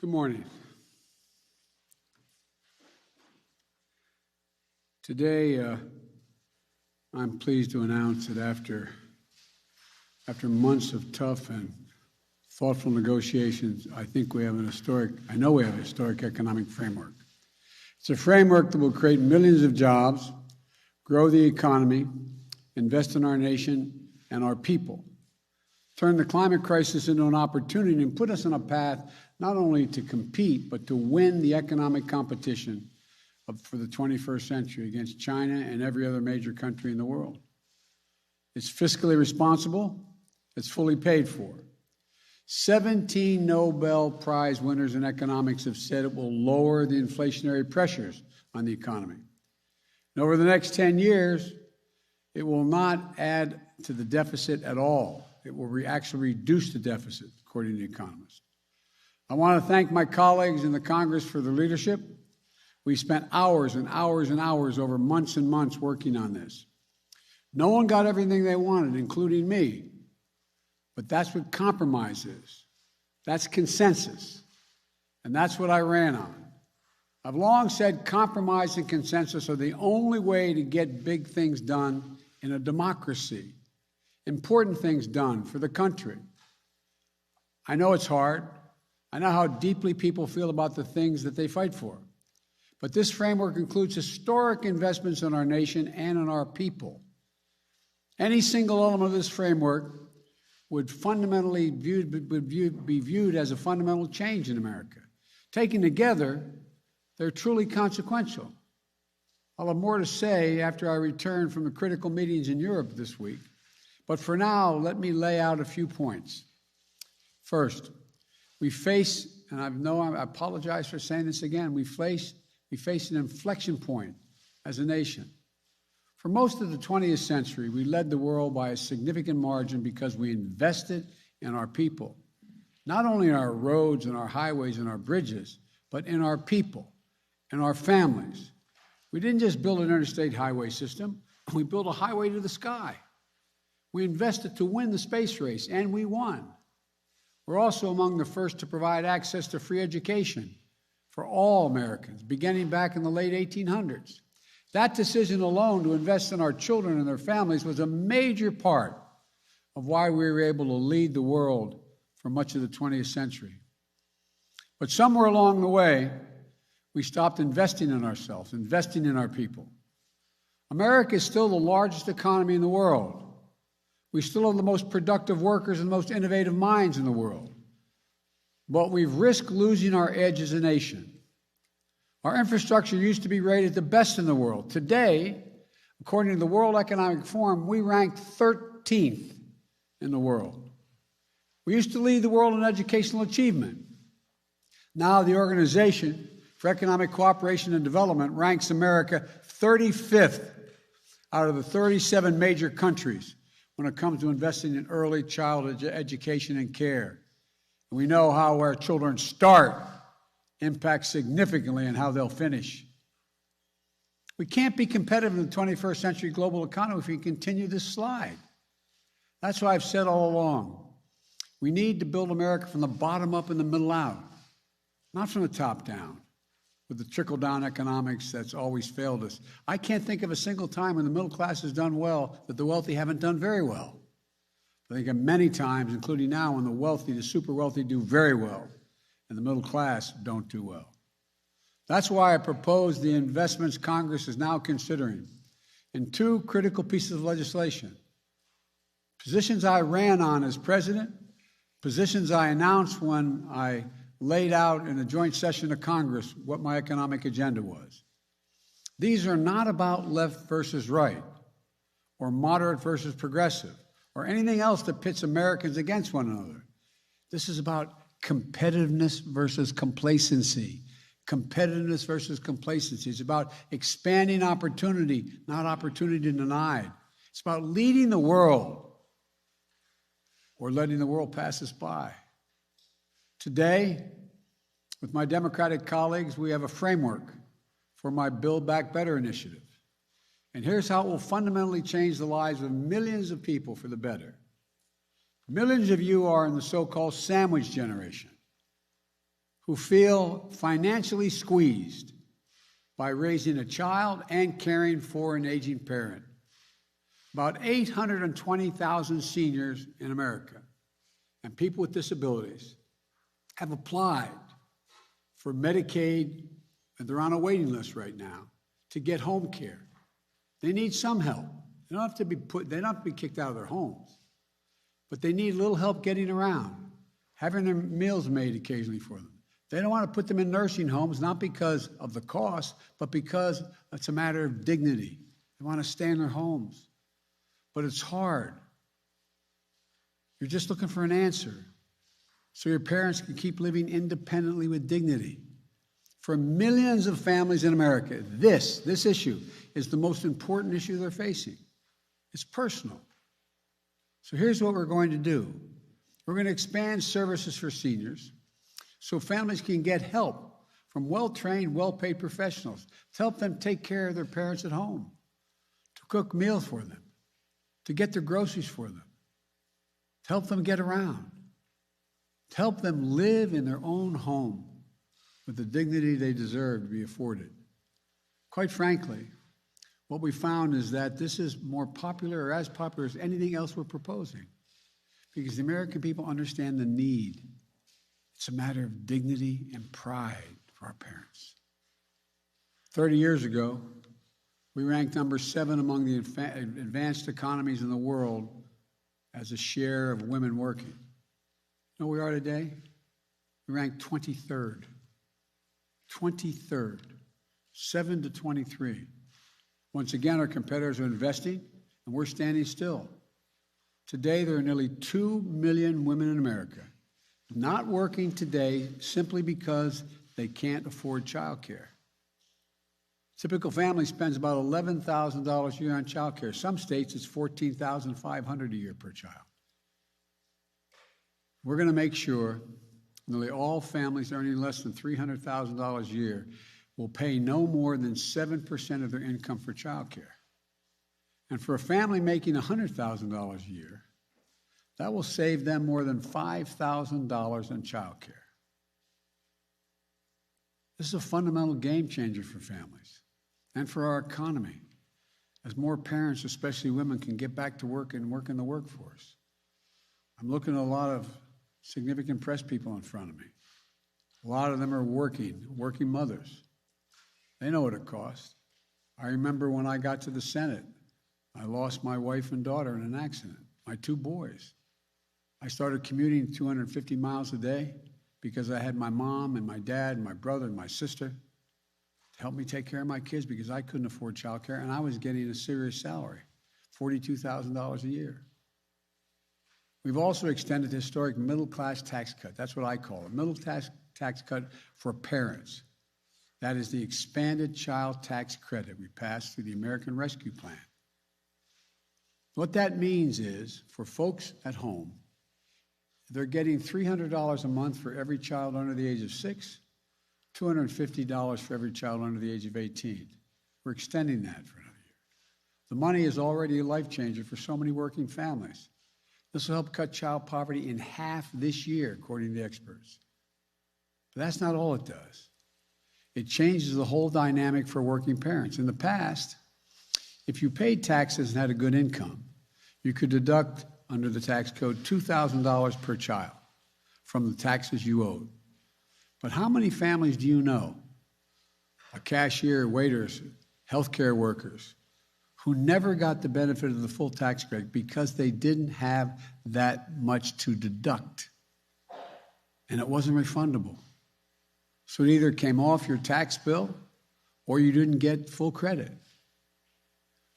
Good morning. Today, I'm pleased to announce that after months of tough and thoughtful negotiations, I know we have a historic economic framework. It's a framework that will create millions of jobs, grow the economy, invest in our nation and our people, turn the climate crisis into an opportunity and put us on a path not only to compete, but to win the economic competition for the 21st century against China and every other major country in the world. It's fiscally responsible. It's fully paid for. 17 Nobel Prize winners in economics have said it will lower the inflationary pressures on the economy. And over the next 10 years, it will not add to the deficit at all. It will actually reduce the deficit, according to economists. I want to thank my colleagues in the Congress for their leadership. We spent hours and hours and hours over months and months working on this. No one got everything they wanted, including me. But that's what compromise is. That's consensus. And that's what I ran on. I've long said compromise and consensus are the only way to get big things done in a democracy, important things done for the country. I know it's hard. I know how deeply people feel about the things that they fight for. But this framework includes historic investments in our nation and in our people. Any single element of this framework would fundamentally be viewed as a fundamental change in America. Taken together, they're truly consequential. I'll have more to say after I return from the critical meetings in Europe this week. But for now, let me lay out a few points. First, we face, and I apologize for saying this again, we face an inflection point as a nation. For most of the 20th century, we led the world by a significant margin because we invested in our people, not only in our roads and our highways and our bridges, but in our people and our families. We didn't just build an interstate highway system, we built a highway to the sky. We invested to win the space race, and we won. We're also among the first to provide access to free education for all Americans, beginning back in the late 1800s. That decision alone to invest in our children and their families was a major part of why we were able to lead the world for much of the 20th century. But somewhere along the way, we stopped investing in ourselves, investing in our people. America is still the largest economy in the world. We still have the most productive workers and the most innovative minds in the world. But we've risked losing our edge as a nation. Our infrastructure used to be rated the best in the world. Today, according to the World Economic Forum, we ranked 13th in the world. We used to lead the world in educational achievement. Now the Organization for Economic Cooperation and Development ranks America 35th out of the 37 major countries when it comes to investing in early childhood education and care. And we know how our children start impacts significantly on how they'll finish. We can't be competitive in the 21st century global economy if we continue this slide. That's why I've said all along, we need to build America from the bottom up and the middle out, not from the top down, with the trickle-down economics that's always failed us. I can't think of a single time when the middle class has done well that the wealthy haven't done very well. I think of many times, including now, when the wealthy, the super wealthy, do very well, and the middle class don't do well. That's why I propose the investments Congress is now considering in two critical pieces of legislation. Positions I ran on as president, positions I announced when I laid out in a joint session of Congress what my economic agenda was. These are not about left versus right, or moderate versus progressive, or anything else that pits Americans against one another. This is about competitiveness versus complacency. Competitiveness versus complacency. It's about expanding opportunity, not opportunity denied. It's about leading the world or letting the world pass us by. Today, with my Democratic colleagues, we have a framework for my Build Back Better initiative. And here's how it will fundamentally change the lives of millions of people for the better. Millions of you are in the so-called sandwich generation, who feel financially squeezed by raising a child and caring for an aging parent. About 820,000 seniors in America and people with disabilities have applied for Medicaid, and they're on a waiting list right now to get home care. They need some help. They don't have to be kicked out of their homes, but they need a little help getting around, having their meals made occasionally for them. They don't want to put them in nursing homes, not because of the cost, but because it's a matter of dignity. They want to stay in their homes. But it's hard. You're just looking for an answer so your parents can keep living independently with dignity. For millions of families in America, this issue is the most important issue they're facing. It's personal. So here's what we're going to do. We're going to expand services for seniors so families can get help from well-trained, well-paid professionals to help them take care of their parents at home, to cook meals for them, to get their groceries for them, to help them get around, to help them live in their own home with the dignity they deserve to be afforded. Quite frankly, what we found is that this is more popular or as popular as anything else we're proposing because the American people understand the need. It's a matter of dignity and pride for our parents. 30 years ago, we ranked number 7 among the advanced economies in the world as a share of women working. You know where we are today? We ranked 23rd. 23rd. 7 to 23. Once again, our competitors are investing, and we're standing still. Today, there are nearly 2 million women in America not working today simply because they can't afford child care. Typical family spends about $11,000 a year on child care. Some states, it's $14,500 a year per child. We're going to make sure nearly all families earning less than $300,000 a year will pay no more than 7% of their income for child care. And for a family making $100,000 a year, that will save them more than $5,000 in child care. This is a fundamental game changer for families and for our economy, as more parents, especially women, can get back to work and work in the workforce. I'm looking at a lot of significant press people in front of me. A lot of them are working mothers. They know what it costs. I remember when I got to the Senate, I lost my wife and daughter in an accident, my 2 boys. I started commuting 250 miles a day because I had my mom and my dad and my brother and my sister to help me take care of my kids because I couldn't afford child care, and I was getting a serious salary, $42,000 a year. We've also extended the historic middle-class tax cut. That's what I call it, middle-class tax cut for parents. That is the expanded child tax credit we passed through the American Rescue Plan. What that means is, for folks at home, they're getting $300 a month for every child under the age of 6, $250 for every child under the age of 18. We're extending that for another year. The money is already a life changer for so many working families. This will help cut child poverty in half this year, according to experts. But that's not all it does. It changes the whole dynamic for working parents. In the past, if you paid taxes and had a good income, you could deduct under the tax code $2,000 per child from the taxes you owed. But how many families do you know, a cashier, waiters, healthcare workers, who never got the benefit of the full tax credit because they didn't have that much to deduct, and it wasn't refundable? So it either came off your tax bill or you didn't get full credit.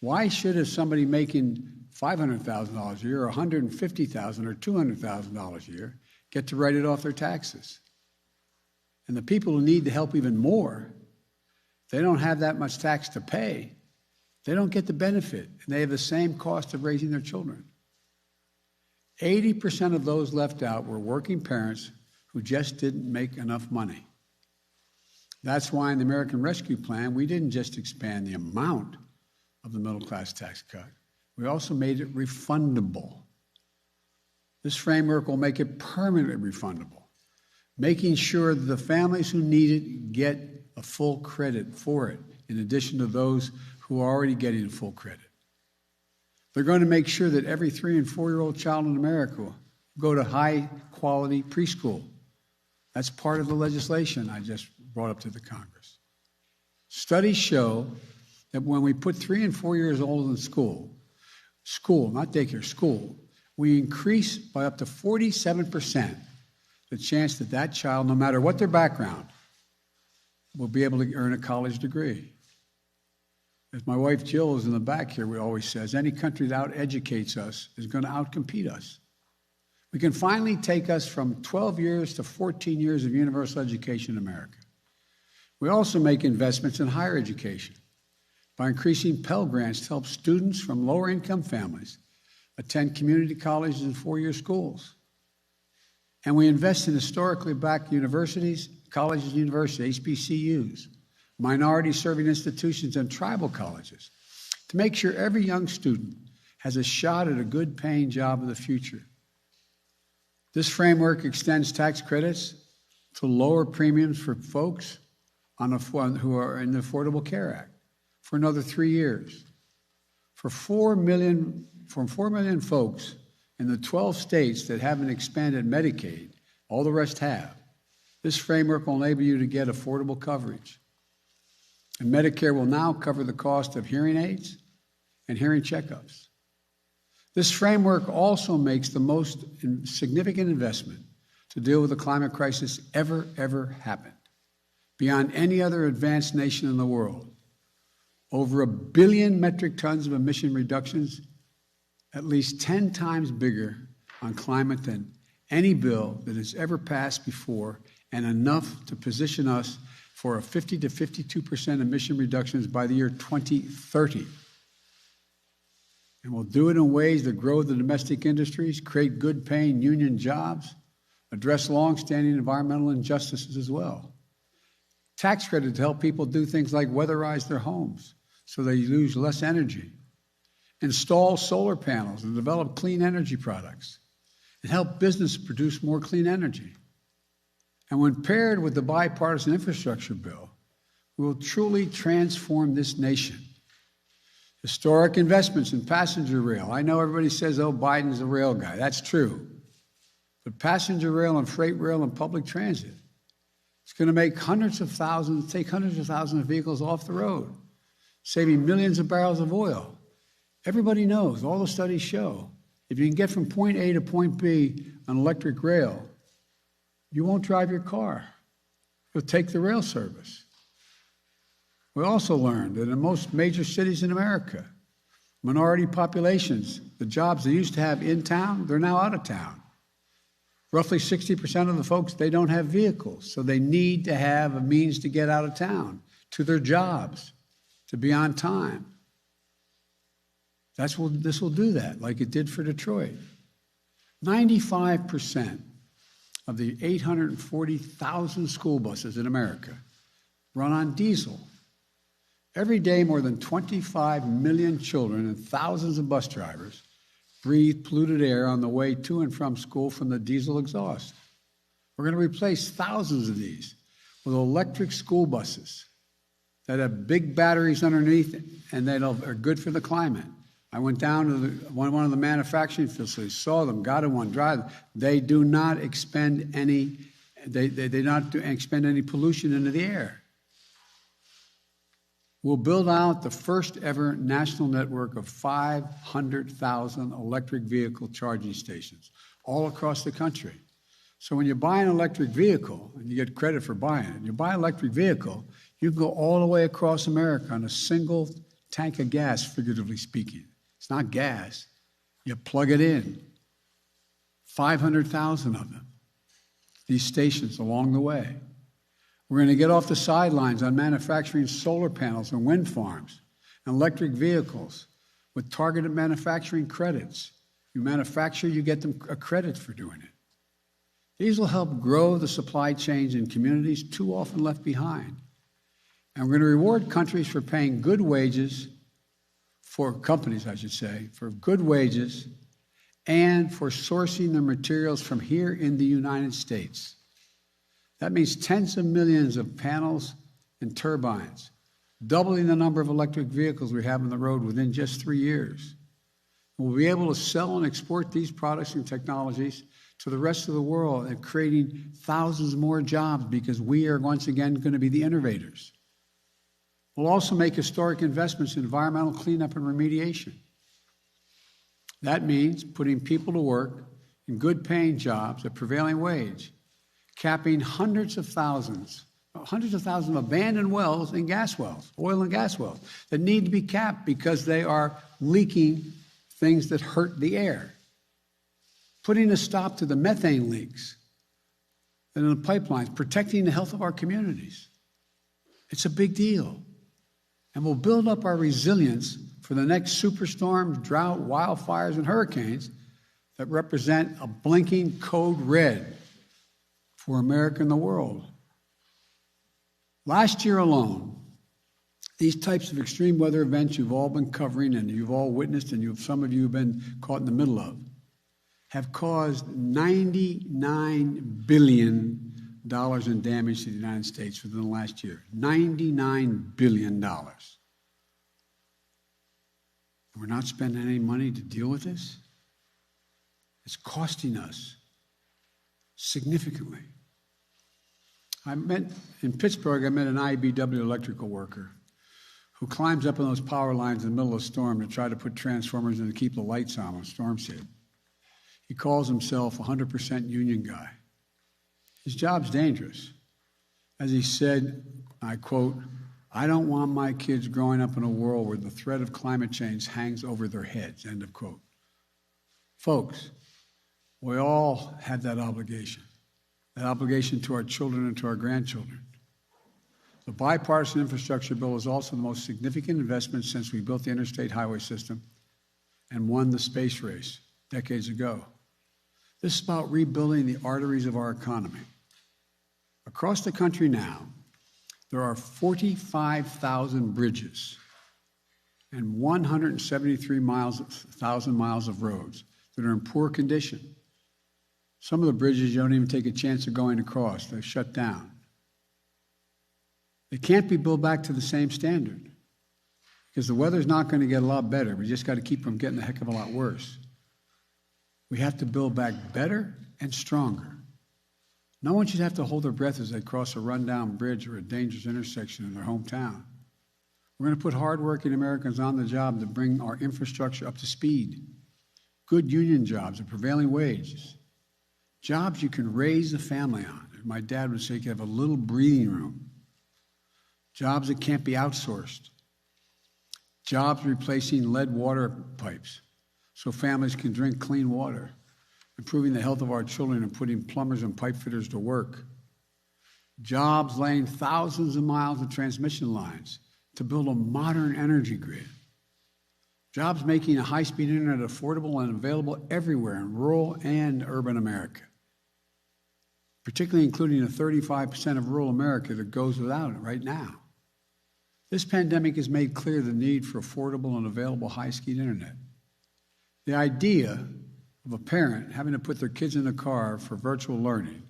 Why should somebody making $500,000 a year, or $150,000 or $200,000 a year get to write it off their taxes? And the people who need the help even more, they don't have that much tax to pay. They don't get the benefit, and they have the same cost of raising their children. 80% of those left out were working parents who just didn't make enough money. That's why in the American Rescue Plan, we didn't just expand the amount of the middle-class tax cut. We also made it refundable. This framework will make it permanently refundable, making sure that the families who need it get a full credit for it, in addition to those who are already getting full credit. They're going to make sure that every 3- and 4-year-old child in America will go to high-quality preschool. That's part of the legislation I just brought up to the Congress. Studies show that when we put 3 and 4 years old in school, not daycare, school, we increase by up to 47% the chance that that child, no matter what their background, will be able to earn a college degree. As my wife Jill is in the back here, always says, any country that out-educates us is going to outcompete us. We can finally take us from 12 years to 14 years of universal education in America. We also make investments in higher education by increasing Pell Grants to help students from lower-income families attend community colleges and 4-year schools. And we invest in historically black universities, colleges and universities, HBCUs, minority-serving institutions, and tribal colleges to make sure every young student has a shot at a good-paying job of the future. This framework extends tax credits to lower premiums for folks who are in the Affordable Care Act for another 3 years. From 4 million folks in the 12 states that haven't expanded Medicaid, all the rest have, this framework will enable you to get affordable coverage. And Medicare will now cover the cost of hearing aids and hearing checkups. This framework also makes the most significant investment to deal with the climate crisis ever happened, beyond any other advanced nation in the world. Over 1 billion metric tons of emission reductions, at least 10 times bigger on climate than any bill that has ever passed before, and enough to position us for a 50 to 52% emission reductions by the year 2030. And we'll do it in ways that grow the domestic industries, create good-paying union jobs, address long-standing environmental injustices as well. Tax credit to help people do things like weatherize their homes so they use less energy, install solar panels and develop clean energy products, and help business produce more clean energy. And when paired with the bipartisan infrastructure bill, we will truly transform this nation. Historic investments in passenger rail. I know everybody says, oh, Biden's a rail guy. That's true. But passenger rail and freight rail and public transit, it's going to make take hundreds of thousands of vehicles off the road, saving millions of barrels of oil. Everybody knows, all the studies show, if you can get from point A to point B on electric rail, you won't drive your car. You'll take the rail service. We also learned that in most major cities in America, minority populations, the jobs they used to have in town, they're now out of town. Roughly 60% of the folks, they don't have vehicles, so they need to have a means to get out of town, to their jobs, to be on time. This will do that, like it did for Detroit. 95% of the 840,000 school buses in America run on diesel. Every day, more than 25 million children and thousands of bus drivers breathe polluted air on the way to and from school from the diesel exhaust. We're going to replace thousands of these with electric school buses that have big batteries underneath and that are good for the climate. I went down to one of the manufacturing facilities, saw them, got in one, drive them. They do not expend any. They not expend any pollution into the air. We'll build out the first ever national network of 500,000 electric vehicle charging stations all across the country. So when you buy an electric vehicle, and you get credit for buying it, you buy an electric vehicle, you can go all the way across America on a single tank of gas, figuratively speaking. It's not gas. You plug it in. 500,000 of them, these stations along the way. We're going to get off the sidelines on manufacturing solar panels and wind farms and electric vehicles with targeted manufacturing credits. You manufacture, you get them a credit for doing it. These will help grow the supply chains in communities too often left behind. And we're going to reward countries for paying good wages, for companies, I should say, for good wages and for sourcing their materials from here in the United States. That means tens of millions of panels and turbines, doubling the number of electric vehicles we have on the road within just 3 years. We'll be able to sell and export these products and technologies to the rest of the world and creating thousands more jobs because we are once again going to be the innovators. We'll also make historic investments in environmental cleanup and remediation. That means putting people to work in good-paying jobs at prevailing wage, capping hundreds of thousands of abandoned wells and gas wells, oil and gas wells, that need to be capped because they are leaking things that hurt the air. Putting a stop to the methane leaks in the pipelines, protecting the health of our communities. It's a big deal. And we'll build up our resilience for the next superstorm, drought, wildfires, and hurricanes that represent a blinking code red for America and the world. Last year alone, these types of extreme weather events you've all been covering and you've all witnessed and some of you have been caught in the middle of have caused $99 billion in damage to the United States within the last year. $99 billion. We're not spending any money to deal with this? It's costing us significantly. In Pittsburgh, I met an IBW electrical worker who climbs up on those power lines in the middle of a storm to try to put transformers in to keep the lights on when storms hit. He calls himself a 100% union guy. His job's dangerous. As he said, I quote, "I don't want my kids growing up in a world where the threat of climate change hangs over their heads," end of quote. Folks, we all have that obligation to our children and to our grandchildren. The bipartisan infrastructure bill is also the most significant investment since we built the interstate highway system and won the space race decades ago. This is about rebuilding the arteries of our economy. Across the country now, there are 45,000 bridges and 173,000 miles of roads that are in poor condition. Some of the bridges you don't even take a chance of going across. They're shut down. They can't be built back to the same standard because the weather's not going to get a lot better. We just got to keep from getting a heck of a lot worse. We have to build back better and stronger. No one should have to hold their breath as they cross a rundown bridge or a dangerous intersection in their hometown. We're going to put hardworking Americans on the job to bring our infrastructure up to speed. Good union jobs at prevailing wages. Jobs you can raise a family on. My dad would say you have a little breathing room. Jobs that can't be outsourced. Jobs replacing lead water pipes so families can drink clean water. Improving the health of our children and putting plumbers and pipe fitters to work. Jobs laying thousands of miles of transmission lines to build a modern energy grid. Jobs making a high-speed internet affordable and available everywhere in rural and urban America, particularly including the 35% of rural America that goes without it right now. This pandemic has made clear the need for affordable and available high-speed internet. The idea of a parent having to put their kids in a car for virtual learning,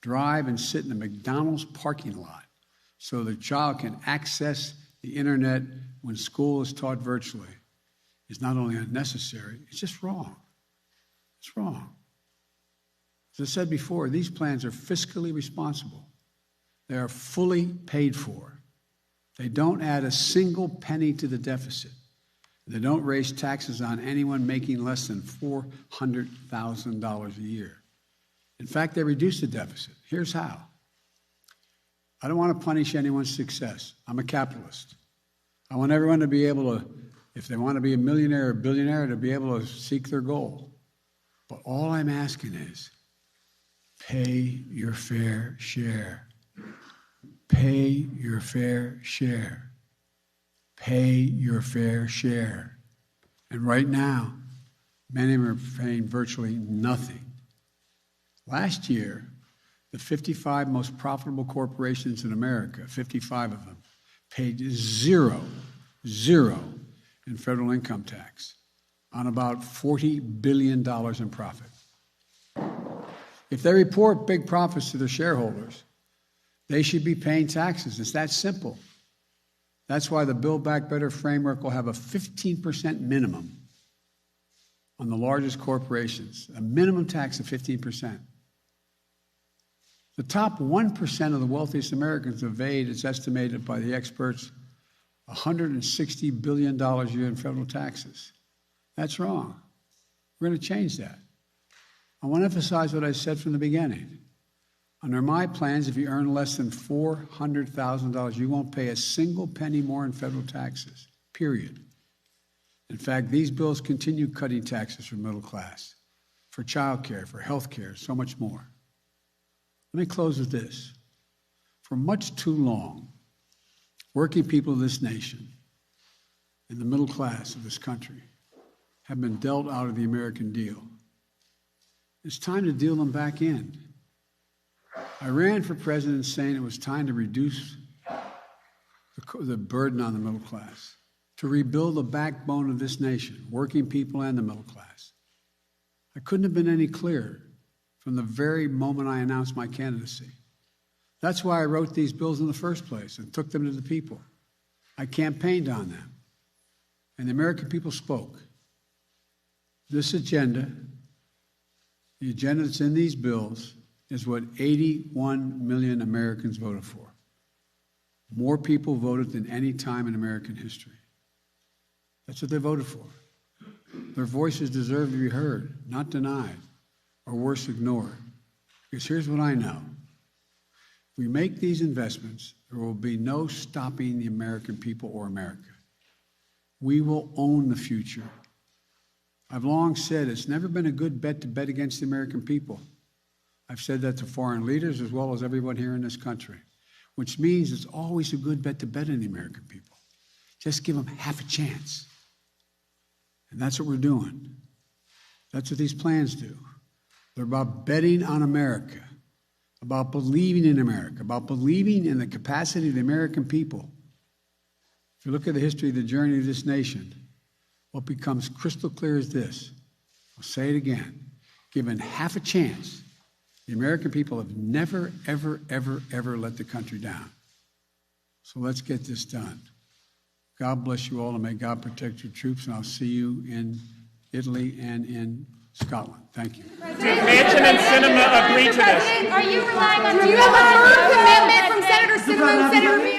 drive and sit in a McDonald's parking lot so the child can access the internet when school is taught virtually is not only unnecessary, it's just wrong. It's wrong. As I said before, these plans are fiscally responsible. They are fully paid for. They don't add a single penny to the deficit. They don't raise taxes on anyone making less than $400,000 a year. In fact, they reduce the deficit. Here's how. I don't want to punish anyone's success. I'm a capitalist. I want everyone to be able to, if they want to be a millionaire or billionaire, to be able to seek their goal. But all I'm asking is, pay your fair share. Pay your fair share. Pay your fair share. And right now, many of them are paying virtually nothing. Last year, the 55 most profitable corporations in America, 55 of them, paid zero in federal income tax on about $40 billion in profit. If they report big profits to their shareholders, They should be paying taxes. It's that simple. That's why the Build Back Better framework will have a 15% minimum on the largest corporations, a minimum tax of 15%. The top 1% of the wealthiest Americans evade, it's estimated by the experts, $160 billion a year in federal taxes. That's wrong. We're going to change that. I want to emphasize what I said from the beginning. Under my plans, if you earn less than $400,000, you won't pay a single penny more in federal taxes, period. In fact, these bills continue cutting taxes for middle class, for child care, for health care, so much more. Let me close with this. For much too long, working people of this nation and the middle class of this country have been dealt out of the American deal. It's time to deal them back in. I ran for president saying it was time to reduce the burden on the middle class, to rebuild the backbone of this nation, working people and the middle class. I couldn't have been any clearer from the very moment I announced my candidacy. That's why I wrote these bills in the first place and took them to the people. I campaigned on them, and the American people spoke. This agenda, the agenda that's in these bills, is what 81 million Americans voted for. More people voted than any time in American history. That's what they voted for. Their voices deserve to be heard, not denied, or worse, ignored. Because here's what I know. If we make these investments, there will be no stopping the American people or America. We will own the future. I've long said it's never been a good bet to bet against the American people. I've said that to foreign leaders as well as everyone here in this country, which means it's always a good bet to bet on the American people. Just give them half a chance. And that's what we're doing. That's what these plans do. They're about betting on America, about believing in America, about believing in the capacity of the American people. If you look at the history of the journey of this nation, what becomes crystal clear is this. I'll say it again. Given half a chance, the American people have never, ever, ever, ever let the country down. So let's get this done. God bless you all, and may God protect your troops, and I'll see you in Italy and in Scotland. Thank you. Manchin and Sinema agreed to this. Are you relying on? Do you have a firm commitment from Senator Sinema and Senator Manchin?